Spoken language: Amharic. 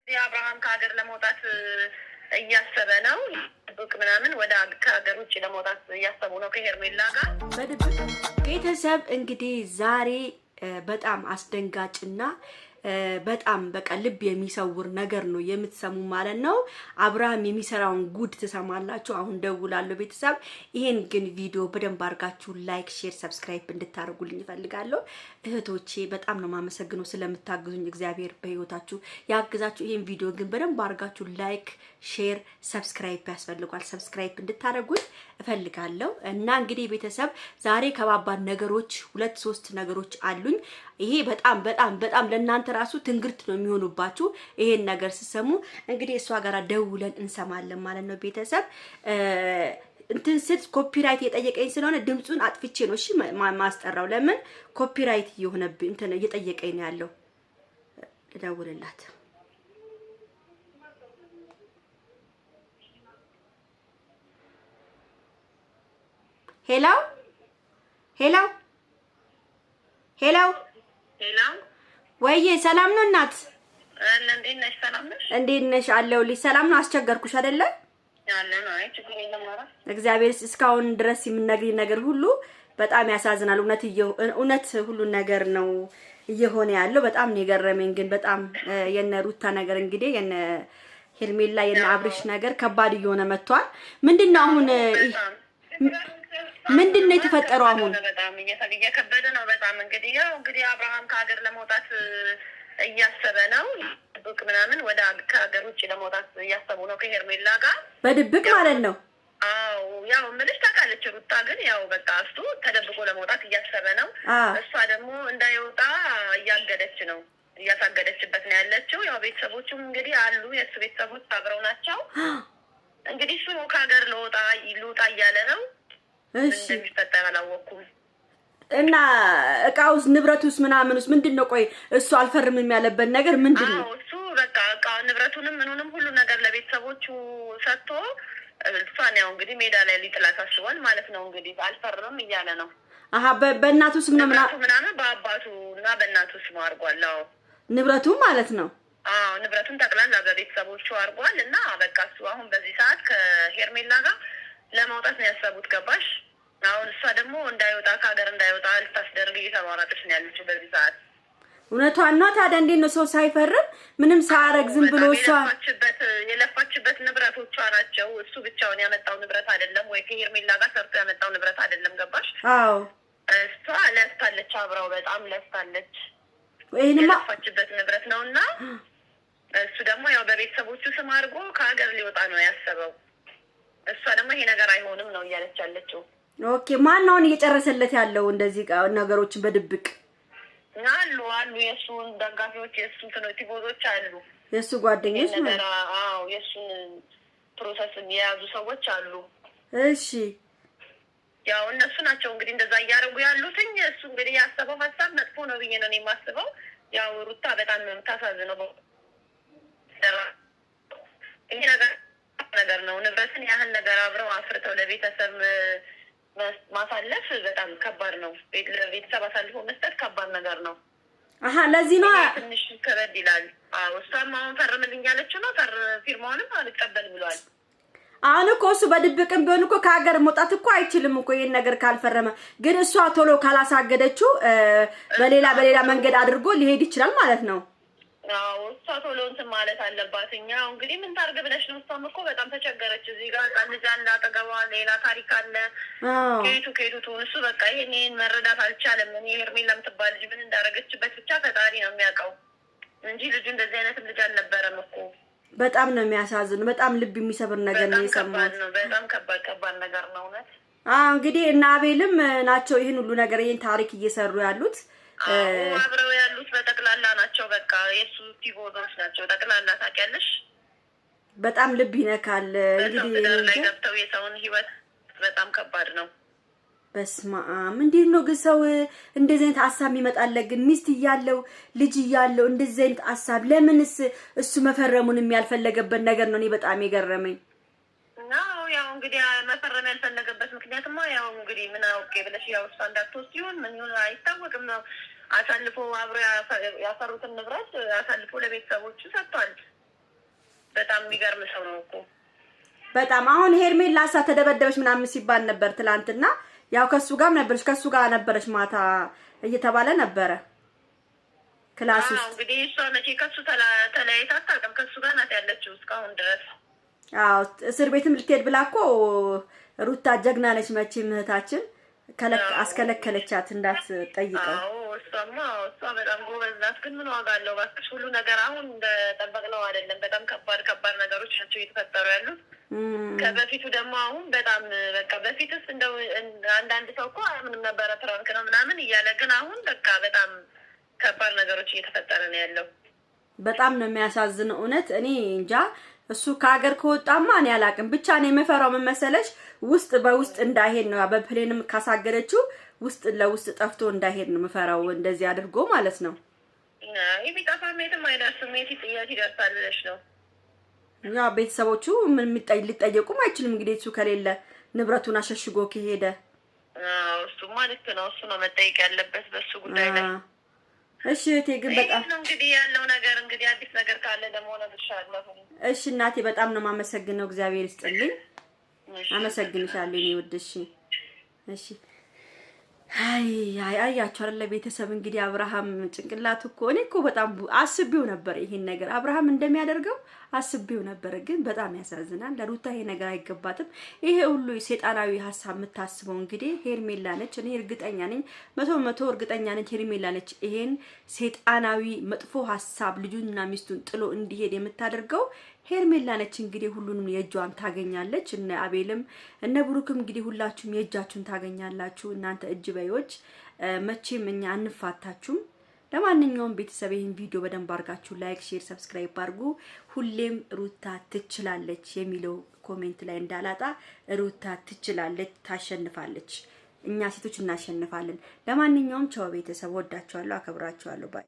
የአብርሃም ከሀገር ለመውጣት እያሰበ ነው። ዱቅ ምናምን ወደ ከሀገር ውጭ ለመውጣት እያሰቡ ነው ከሄርሜላ ጋር በድብቅ። ቤተሰብ እንግዲህ ዛሬ በጣም አስደንጋጭና በጣም በቃ ልብ የሚሰውር ነገር ነው የምትሰሙ ማለት ነው። አብርሃም የሚሰራውን ጉድ ትሰማላችሁ። አሁን ደውላለሁ ቤተሰብ። ይሄን ግን ቪዲዮ በደንብ አድርጋችሁ ላይክ፣ ሼር፣ ሰብስክራይብ እንድታደርጉልኝ እፈልጋለሁ። እህቶቼ በጣም ነው ማመሰግነው ስለምታግዙኝ። እግዚአብሔር በህይወታችሁ ያግዛችሁ። ይሄን ቪዲዮ ግን በደንብ አድርጋችሁ ላይክ፣ ሼር፣ ሰብስክራይብ ያስፈልጋል። ሰብስክራይብ እንድታደርጉኝ እፈልጋለሁ። እና እንግዲህ ቤተሰብ ዛሬ ከባባድ ነገሮች 2-3 ነገሮች አሉኝ። ይሄ በጣም ለእናንተ ራሱ ትንግርት ነው የሚሆኑባችሁ። ይሄን ነገር ሲሰሙ እንግዲህ እሷ ጋር ደውለን እንሰማለን ማለት ነው ቤተሰብ። እንትን ስል ኮፒራይት የጠየቀኝ ስለሆነ ድምጹን አጥፍቼ ነው እሺ ማስጠራው። ለምን ኮፒራይት የሆነብኝ እንትን እየጠየቀኝ ነው ያለው። ልደውልላት። ሄሎ ሄሎ ሄሎ ሄሎ፣ ወይዬ ሰላም ነው እናት? እንዴት ነሽ? ሰላም ነሽ? እንዴት ነሽ? አለሁልሽ። ሰላም ነው? አስቸገርኩሽ አይደለ? ያለን አይ ችግር የለም። ኧረ እግዚአብሔር እስካሁን ድረስ የምነግሪኝ ነገር ሁሉ በጣም ያሳዝናል። እውነት ሁሉ ነገር ነው እየሆነ ያለው። በጣም ነው የገረመኝ። ግን በጣም የነ ሩታ ነገር እንግዲህ የነ ሄርሜላ የነ አብርሽ ነገር ከባድ እየሆነ መጥቷል። ምንድነው አሁን ምንድነው የተፈጠረው? አሁን በጣም እየከበደ ነው። በጣም እንግዲህ አብርሃም ከሀገር ለመውጣት እያሰበ ነው። ዱቅ ምናምን ወደ ከሀገር ውጭ ለመውጣት እያሰቡ ነው ከሄርሜላ ጋር በድብቅ ማለት ነው። አዎ ያው ምንሽ ታውቃለች ሩታ። ግን ያው በቃ እሱ ተደብቆ ለመውጣት እያሰበ ነው። እሷ ደግሞ እንዳይወጣ እያገደች ነው፣ እያሳገደችበት ነው ያለችው። ያው ቤተሰቦቹም እንግዲህ አሉ፣ የእሱ ቤተሰቦች አብረው ናቸው። እንግዲህ እሱ ከሀገር ልውጣ እያለ ነው። እሺ እንደሚፈጠር አላወኩም። እና እቃውስ ንብረቱስ ምናምንስ ምንድነው? ቆይ እሱ አልፈርምም ያለበት ነገር ምንድነው? እሱ በቃ እቃ ንብረቱንም ምኑንም ሁሉ ነገር ለቤተሰቦቹ ሰጥቶ እሷን ያው እንግዲህ ሜዳ ላይ ሊጥላት አስቧል ማለት ነው። እንግዲህ አልፈርምም እያለ ነው። አሃ በእናቱ ስም ነው ምናምን በአባቱ እና በእናቱ ስም አድርጓል። አዎ ንብረቱ ማለት ነው። አዎ ንብረቱን ጠቅላላ በቤተሰቦቹ አድርጓል። እና በቃ እሱ አሁን በዚህ ሰዓት ከሄርሜላ ጋር ለማውጣት ነው ያሰቡት። ገባሽ? አሁን እሷ ደግሞ እንዳይወጣ ከሀገር እንዳይወጣ ልታስደርግ እየተሟራጠች ነው ያለችው በዚህ ሰዓት። እውነቷን ነው። ታዲያ እንዴት ነው ሰው ሳይፈርም ምንም ሳያረግ ዝም ብሎ እሷ የለፋችበት ንብረቶቿ ናቸው። እሱ ብቻውን ያመጣው ንብረት አይደለም፣ ወይ ከሄርሜላ ጋር ሰርቶ ያመጣው ንብረት አይደለም። ገባሽ? አዎ እሷ ለፍታለች፣ አብረው በጣም ለፍታለች። ይሄንማ የለፋችበት ንብረት ነውና እሱ ደግሞ ያው በቤተሰቦቹ ስም አድርጎ ከሀገር ሊወጣ ነው ያሰበው። እሷ ደግሞ ይሄ ነገር አይሆንም ነው እያለች ያለችው። ኦኬ ማን ነው እየጨረሰለት ያለው እንደዚህ ነገሮችን በድብቅ? አሉ የእሱን ደጋፊዎች፣ የእሱ ቲቦዞች አሉ፣ የእሱ ጓደኞች ማለት አዎ የእሱን ፕሮሰስ የያዙ ሰዎች አሉ። እሺ ያው እነሱ ናቸው እንግዲህ እንደዛ እያደረጉ ያሉትኝ። እሱ እንግዲህ ያሰበው ሀሳብ መጥፎ ነው ብዬ ነው የማስበው። ያው ሩታ በጣም የምታሳዝነው ይሄ ነገር ነው። ንብረትን ያህል ነገር አብረው አፍርተው ለቤተሰብ ማሳለፍ በጣም ከባድ ነው። ለቤተሰብ አሳልፎ መስጠት ከባድ ነገር ነው። አሃ ለዚህ ነው ትንሽ ከበድ ይላል። አዎ እሷም አሁን ፈርምልኝ ያለችው ነው። ፊርማውንም አልቀበል ብሏል። አሁን እኮ እሱ በድብቅም ቢሆን እኮ ከሀገር መውጣት እኮ አይችልም እኮ ይሄን ነገር ካልፈረመ። ግን እሷ ቶሎ ካላሳገደችው በሌላ መንገድ አድርጎ ሊሄድ ይችላል ማለት ነው። አዎ እሷ ቶሎ እንትን ማለት አለባት። እኛ እንግዲህ ምን ታርግ ብለሽ ነው? እሷም እኮ በጣም ተቸገረች። እዚህ ጋር ልጅ አለ አጠገቧ፣ ሌላ ታሪክ አለ። ከየቱ ትሁን? እሱ በቃ ይሄን መረዳት አልቻለም። እኔ ሄርሜላ የምትባል ልጅ ምን እንዳደረገችበት ብቻ ፈጣሪ ነው የሚያውቀው እንጂ ልጁ እንደዚህ አይነትም ልጅ አልነበረም እኮ። በጣም ነው የሚያሳዝን። በጣም ልብ የሚሰብር ነገር ነው የሰማሁት። በጣም ከባድ ነገር ነው እውነት። እንግዲህ እና አቤልም ናቸው ይሄን ሁሉ ነገር ይሄን ታሪክ እየሰሩ ያሉት። አብረው ያሉት በጠቅላላ ናቸው። በቃ የሱ ቲቦዞች ናቸው ጠቅላላ። ታውቂያለሽ? በጣም ልብ ይነካል። እንግዲህ ላይ ገብተው የሰውን ህይወት በጣም ከባድ ነው። በስማም እንዴት ነው ግን ሰው እንደዚህ አይነት ሐሳብ ይመጣል? ግን ሚስት እያለው ልጅ እያለው እንደዚህ አይነት ሐሳብ ለምንስ እሱ መፈረሙን የሚያልፈለገበት ነገር ነው። እኔ በጣም የገረመኝ ያው እንግዲህ መፈረም ያልፈለገበት ምክንያትማ ያው እንግዲህ ምን አውቄ ብለሽ ያው እሷ እንዳትወስድ ይሁን ምን ይሁን አይታወቅም ነው። አሳልፎ አብሮ ያፈሩትን ንብረት አሳልፎ ለቤተሰቦቹ ሰጥቷል። በጣም የሚገርም ሰው ነው እኮ በጣም። አሁን ሄርሜላ ተደበደበች ምናምን ሲባል ነበር ትላንትና። ያው ከሱ ጋር ነበረች ከሱ ጋር ነበረች ማታ እየተባለ ነበረ ክላስ ውስጥ። እንግዲህ እሷ መቼ ከሱ ተለያይታ አታውቅም። ከሱ ጋር ናት ያለችው እስካሁን ድረስ። አዎ እስር ቤትም ልትሄድ ብላ እኮ ሩታ ጀግና ነች መቼም እህታችን አስከለከለቻት እንዳትጠይቀው። አዎ እሷ በጣም ጎበዝ ናት። ግን ምን ዋጋ አለው እባክሽ፣ ሁሉ ነገር አሁን እንደጠበቅነው አይደለም። በጣም ከባድ ነገሮች ናቸው እየተፈጠሩ ያሉት። ከበፊቱ ደግሞ አሁን በጣም በቃ በፊትስ እንደው አንዳንድ ሰው እኮ ምንም ነበረ ፕራንክ ነው ምናምን እያለ፣ ግን አሁን በቃ በጣም ከባድ ነገሮች እየተፈጠረ ነው ያለው። በጣም ነው የሚያሳዝነው እውነት። እኔ እንጃ እሱ ከሀገር ከወጣማ እኔ አላውቅም። ብቻ ነው የምፈራው ምን መሰለሽ፣ ውስጥ በውስጥ እንዳይሄድ ነው። በፕሌንም ካሳገረችው ውስጥ ለውስጥ ጠፍቶ እንዳይሄድ ነው የምፈራው፣ እንደዚህ አድርጎ ማለት ነው። ቢጠፋ የትም አይደርስም። የት ይደርሳል ብለሽ ነው? ያ ቤተሰቦቹ ምን ሊጠየቁም አይችልም እንግዲህ እሱ ከሌለ ንብረቱን አሸሽጎ ከሄደ። እሱማ ልክ ነው። እሱ ነው መጠየቅ ያለበት በሱ ጉዳይ ላይ። እሺ እቴ ግን በጣም እንግዲህ ያለው ነገር እንግዲህ አዲስ ነገር ካለ ደግሞ ነግርሻለሁ። እሺ እናቴ በጣም ነው የማመሰግነው። እግዚአብሔር ይስጥልኝ። አመሰግንሻለሁ እኔ ውድ። እሺ አያችሁ አይደል ቤተሰብ እንግዲህ አብርሃም ጭንቅላቱ እኮ እኔ እኮ በጣም አስቤው ነበር ይሄን ነገር አብርሃም እንደሚያደርገው አስቤው ነበር። ግን በጣም ያሳዝናል። ለሩታ ይሄ ነገር አይገባትም። ይሄ ሁሉ ሴጣናዊ ሀሳብ የምታስበው እንግዲህ ሄርሜላ ነች። እኔ እርግጠኛ ነኝ 100% እርግጠኛ ነኝ ሄርሜላ ነች። ይሄን ሴጣናዊ መጥፎ ሀሳብ ልጁንና ሚስቱን ጥሎ እንዲሄድ የምታደርገው ሄርሜላ ነች። እንግዲህ ሁሉንም የእጇን ታገኛለች። እነ አቤልም እነ ብሩክም እንግዲህ ሁላችሁም የእጃችሁን ታገኛላችሁ። እናንተ እጅ በዮች መቼም እኛ አንፋታችሁም። ለማንኛውም ቤተሰብ ይሄን ቪዲዮ በደንብ አድርጋችሁ ላይክ፣ ሼር፣ ሰብስክራይብ አድርጉ። ሁሌም ሩታ ትችላለች የሚለው ኮሜንት ላይ እንዳላጣ፣ ሩታ ትችላለች፣ ታሸንፋለች። እኛ ሴቶች እናሸንፋለን። ለማንኛውም ቻው ቤተሰብ፣ ወዳችኋለሁ፣ አከብራችኋለሁ። ባይ